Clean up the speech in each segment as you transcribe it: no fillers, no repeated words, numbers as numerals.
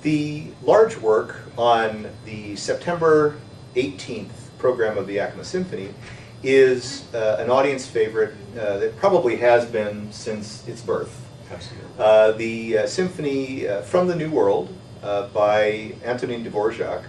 The large work on the September 18th program of the Yakima Symphony is an audience favorite that probably has been since its birth. Absolutely. The Symphony from the New World by Antonin Dvorak.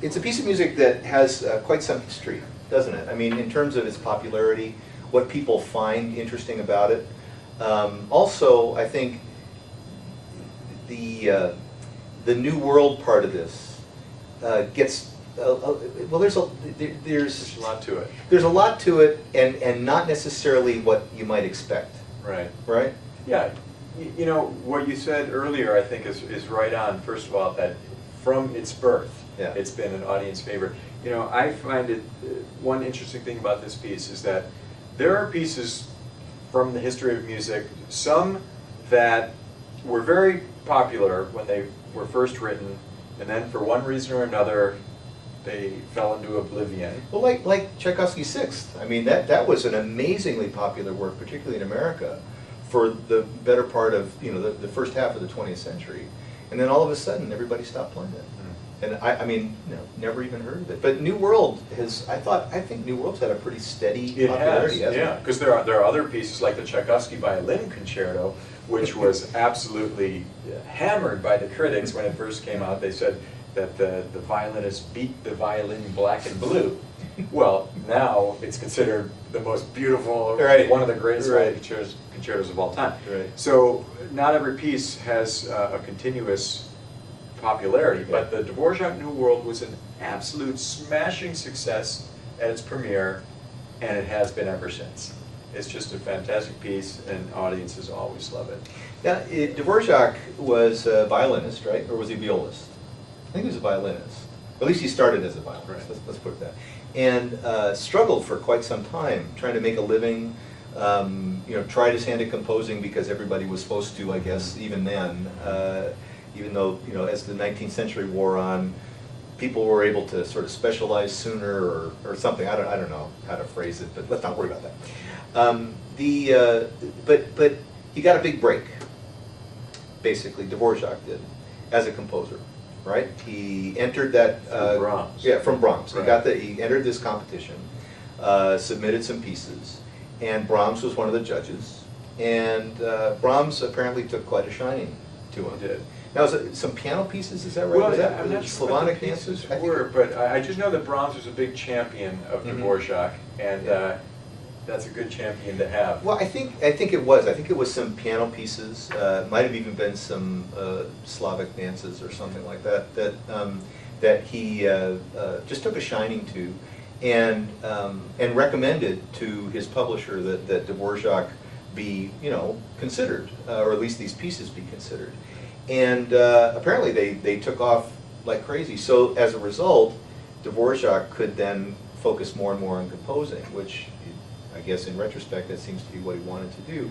It's a piece of music that has quite some history, doesn't it? I mean, in terms of its popularity, what people find interesting about it. Also, I think the New World part of this gets well. There's a lot to it. There's a lot to it, and not necessarily what you might expect. Right. Right. Yeah. You know what you said earlier, I think, is right on. First of all, that from its birth, yeah, it's been an audience favorite. You know, I find it one interesting thing about this piece is that there are pieces from the history of music, some that were very popular when they were first written, and then for one reason or another, they fell into oblivion. Well, like Tchaikovsky's Sixth. I mean, that was an amazingly popular work, particularly in America, for the better part of the first half of the 20th century, and then all of a sudden everybody stopped playing it. And I mean, never even heard of it. But New World has, I think New World's had a pretty steady popularity. It has, yeah. Because there are other pieces like the Tchaikovsky Violin Concerto, which was absolutely hammered by the critics when it first came out. They said that the violinist beat the violin black and blue. Well, now it's considered the most beautiful, one of the greatest violin concertos of all time. Right. So not every piece has a continuous popularity, but the Dvorak New World was an absolute smashing success at its premiere, and it has been ever since. It's just a fantastic piece, and audiences always love it. Now, Dvorak was a violinist, right? Or was he a violist? I think he was a violinist. Or at least he started as a violinist, right. let's put it that. And struggled for quite some time, trying to make a living, tried his hand at composing because everybody was supposed to, I guess, even then. Even though, as the 19th century wore on, people were able to sort of specialize sooner or something. I don't know how to phrase it, but let's not worry about that. But he got a big break, basically, Dvorak did, as a composer, right? He entered that... from Brahms. Yeah, from Brahms. Right. He entered this competition, submitted some pieces, and Brahms was one of the judges. And Brahms apparently took quite a shining to him. He did. Now, is it some piano pieces, is that right? Well, was that I'm not sure Slavonic what the pieces dances? were, but I just know that Brahms was a big champion of Dvorak, and that's a good champion to have. Well, I think it was. I think it was some piano pieces. Might have even been some Slavic dances or something like that. That he just took a shining to, and recommended to his publisher that Dvorak be considered, or at least these pieces be considered. And apparently they took off like crazy. So as a result, Dvorak could then focus more and more on composing, which I guess in retrospect that seems to be what he wanted to do.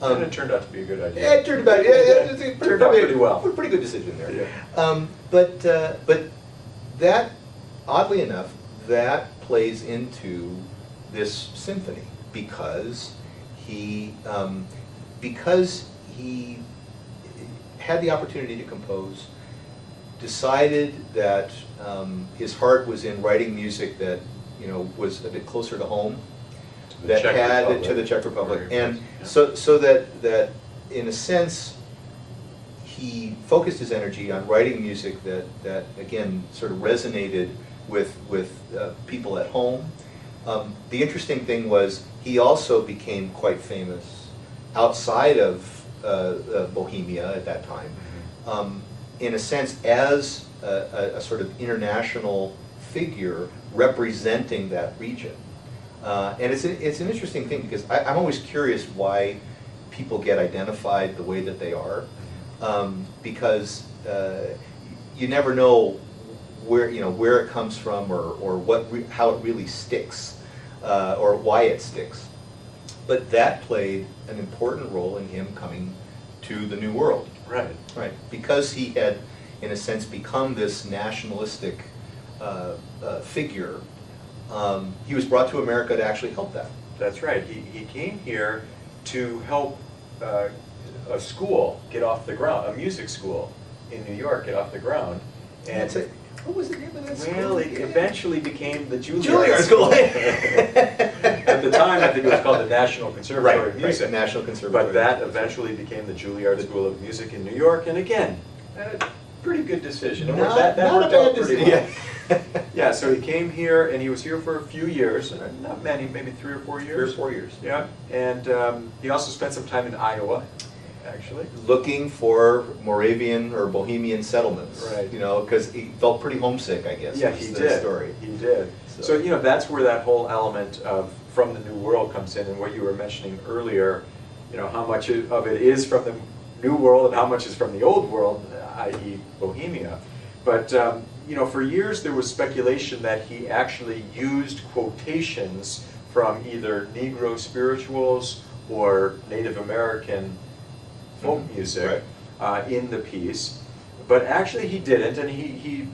And it turned out to be a good idea. Yeah, it turned out pretty well. Pretty good decision there. Yeah. But that, oddly enough, that plays into this symphony because he had the opportunity to compose, decided that his heart was in writing music that was a bit closer to home, to the Czech Republic, and so that in a sense he focused his energy on writing music that again sort of resonated with people at home. The interesting thing was he also became quite famous outside of Bohemia at that time, in a sense as a sort of international figure representing that region. And it's an interesting thing because I'm always curious why people get identified the way that they are, because you never know where it comes from or how it really sticks, or why it sticks. But that played an important role in him coming to the New World. Right. Right. Because he had, in a sense, become this nationalistic figure, he was brought to America to actually help that. That's right. He came here to help a school get off the ground, a music school in New York get off the ground. And what was the name of that school? well, it eventually became the Juilliard Juilliard School. School. At the time, I think it was called the National Conservatory of Music. National Conservatory. But that eventually became the Juilliard School of Music in New York, and again, a pretty good decision. That worked out pretty well. Yeah, so he came here, and he was here for a few years, not many, maybe 3 or 4 years. 3 or 4 years. Yeah, and he also spent some time in Iowa, actually. Looking for Moravian or Bohemian settlements. Right. You know, because he felt pretty homesick, I guess. Yeah, was he the did. Story. He did. So, you know, that's where that whole element of from the New World comes in, and what you were mentioning earlier, you know, how much of it is from the New World and how much is from the Old World, i.e. Bohemia. But, you know, for years there was speculation that he actually used quotations from either Negro spirituals or Native American folk music in the piece. But actually he didn't, and he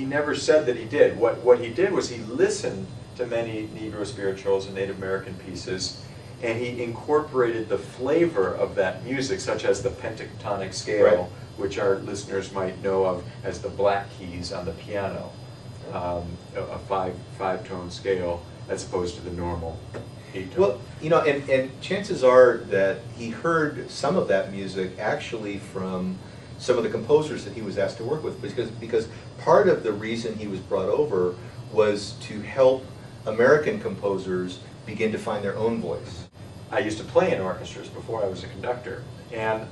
never said that he did. What he did was he listened to many Negro spirituals and Native American pieces, and he incorporated the flavor of that music, such as the pentatonic scale, which our listeners might know of as the black keys on the piano, a five-tone scale as opposed to the normal 8-tone. Well, you know, and chances are that he heard some of that music actually from some of the composers that he was asked to work with, because part of the reason he was brought over was to help American composers begin to find their own voice. I used to play in orchestras before I was a conductor, and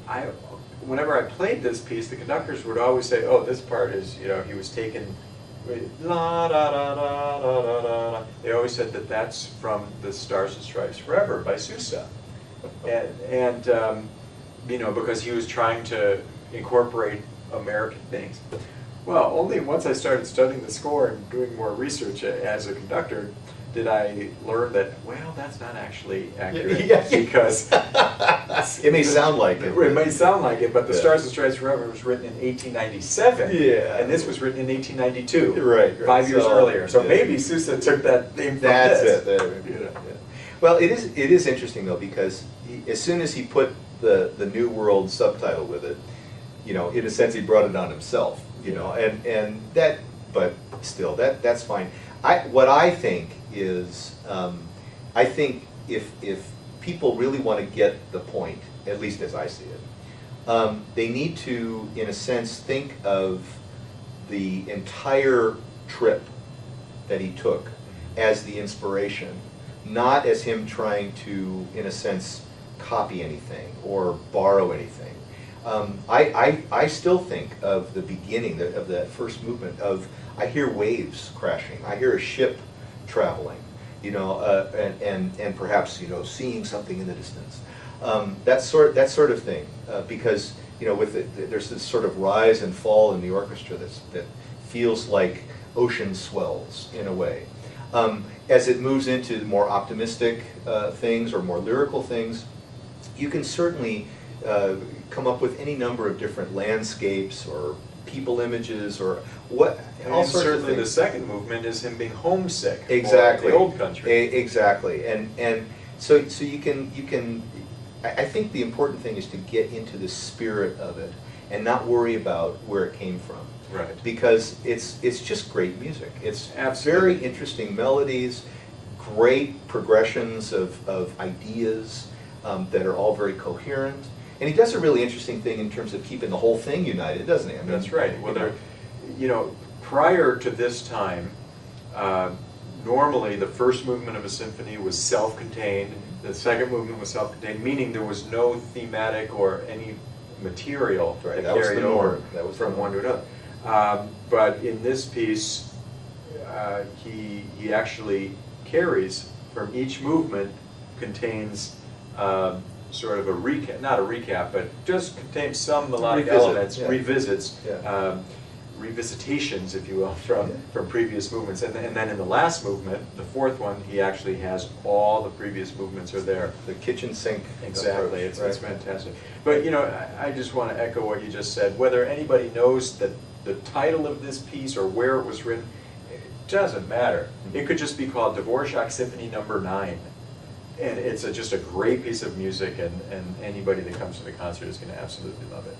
whenever I played this piece, the conductors would always say, "Oh, this part is, you know, he was taken la da da da da da da." They always said that that's from the Stars and Stripes Forever by Sousa, and you know, because he was trying to incorporate American things. Well, only once I started studying the score and doing more research as a conductor did I learn that, well, that's not actually accurate, because it may sound like it. It may sound like it, but the Stars and Stripes Forever was written in 1897, and this was written in 1892, right. 5 years earlier. So maybe Sousa took that theme from this. That's it. Well, it is interesting though, because as soon as he put the New World subtitle with it, you know, in a sense he brought it on himself, you know, and that, but still, that's fine. What I think is, I think if people really want to get the point, at least as I see it, they need to, in a sense, think of the entire trip that he took as the inspiration, not as him trying to, in a sense, copy anything or borrow anything. I still think of the beginning of that first movement of, I hear waves crashing, I hear a ship traveling, you know, and perhaps, you know, seeing something in the distance. That sort of thing, because, you know, there's this sort of rise and fall in the orchestra that feels like ocean swells in a way. As it moves into more optimistic things or more lyrical things, you can certainly come up with any number of different landscapes or people images or what. And certainly the second movement is him being homesick. Exactly. For the old country. Exactly, and so you can. I think the important thing is to get into the spirit of it and not worry about where it came from. Right. Because it's just great music. It's Absolutely. very interesting melodies, great progressions of ideas that are all very coherent. And he does a really interesting thing in terms of keeping the whole thing united, doesn't he? I mean, that's right. Well, you know, prior to this time, normally the first movement of a symphony was self-contained. The second movement was self-contained, meaning there was no thematic or any material that carried over from one to another. But in this piece, he actually carries from each movement, contains sort of a recap, not a recap, but just contains some melodic elements, revisits, revisitations, if you will, from previous movements. And then in the last movement, the fourth one, he actually has all the previous movements are there. The kitchen sink. Exactly, it's fantastic. But, you know, I just want to echo what you just said. Whether anybody knows that the title of this piece or where it was written, it doesn't matter. It could just be called Dvorak Symphony No. 9. And it's just a great piece of music, and anybody that comes to the concert is going to absolutely love it.